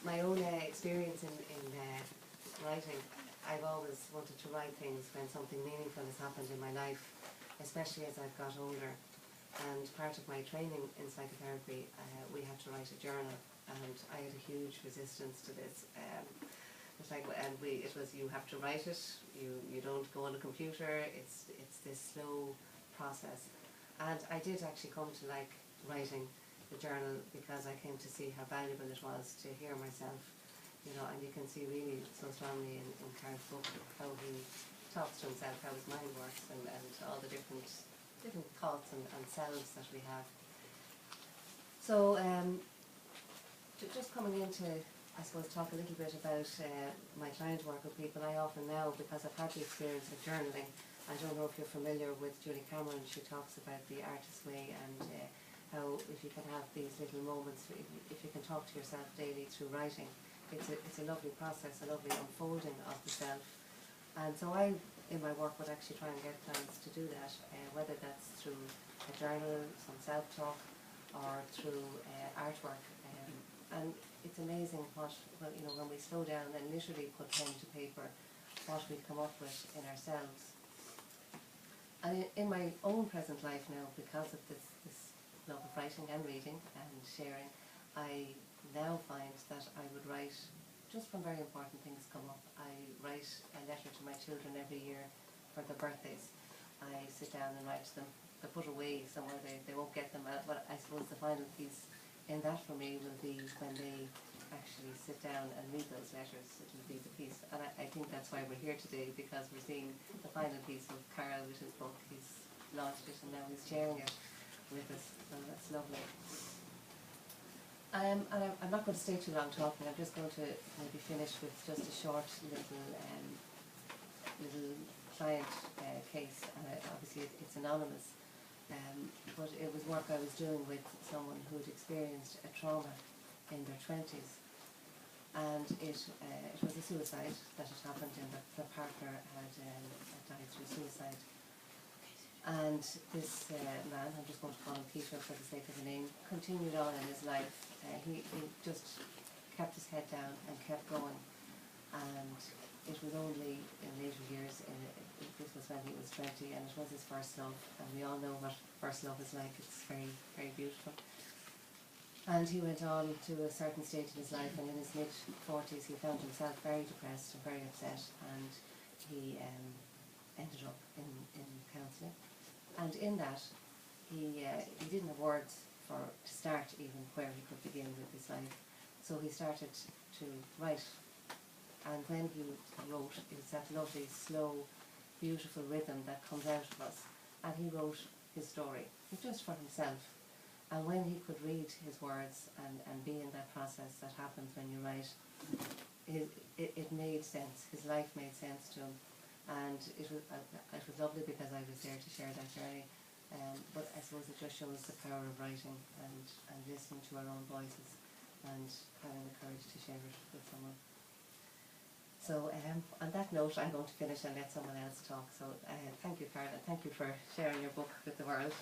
my own experience in writing, I've always wanted to write things when something meaningful has happened in my life, especially as I've got older. And part of my training in psychotherapy, we had to write a journal, and I had a huge resistance to this. It's like, it was, you have to write it. You don't go on a computer. It's this slow process. And I did actually come to like writing the journal because I came to see how valuable it was to hear myself, you know. And you can see really so strongly in Carl's book how he talks to himself, how his mind works, and all the different thoughts and selves that we have. So just coming into, I suppose, talk a little bit about my client work with people. I often now, because I've had the experience of journaling, I don't know if you're familiar with Julie Cameron. She talks about the artist's way, and how if you can have these little moments, if you can talk to yourself daily through writing, it's a lovely process, a lovely unfolding of the self. And so I, in my work, would actually try and get clients to do that, whether that's through a journal, some self-talk, or through artwork. And it's amazing what, you know, when we slow down and literally put pen to paper, what we come up with in ourselves. And in my own present life now, because of this love of writing and reading and sharing, I now find that I would write, just when very important things come up, I write a letter to my children every year for their birthdays. I sit down and write to them. They're put away somewhere, they won't get them out, but I suppose the final piece in that for me will be when they actually sit down and read those letters. It will be the piece, and I think that's why we're here today, because we're seeing the final piece of Carl with his book. He's launched it and now he's sharing it with us, so that's lovely. And I'm not going to stay too long talking. I'm just going to maybe finish with just a short little client case. Obviously it's anonymous, but it was work I was doing with someone who had experienced a trauma in their 20s, and it was a suicide that had happened, and the partner had died through suicide. And this man, I'm just going to call him Peter for the sake of the name, continued on in his life. He just kept his head down and kept going, and it was only in later years, this was when he was 20, and it was his first love, and we all know what first love is like. It's very, very beautiful. And he went on to a certain stage in his life, and in his mid-40s he found himself very depressed and very upset, and he ended up in counselling. And in that, he didn't have words to start even where he could begin with his life. So he started to write. And when he wrote, it's that lovely, slow, beautiful rhythm that comes out of us. And he wrote his story, just for himself. And when he could read his words and be in that process that happens when you write, it made sense. His life made sense to him. And it was lovely because I was there to share that journey. But I suppose it just shows the power of writing and listening to our own voices and having the courage to share it with someone. So on that note, I'm going to finish and let someone else talk. So thank you, Carl, and thank you for sharing your book with the world.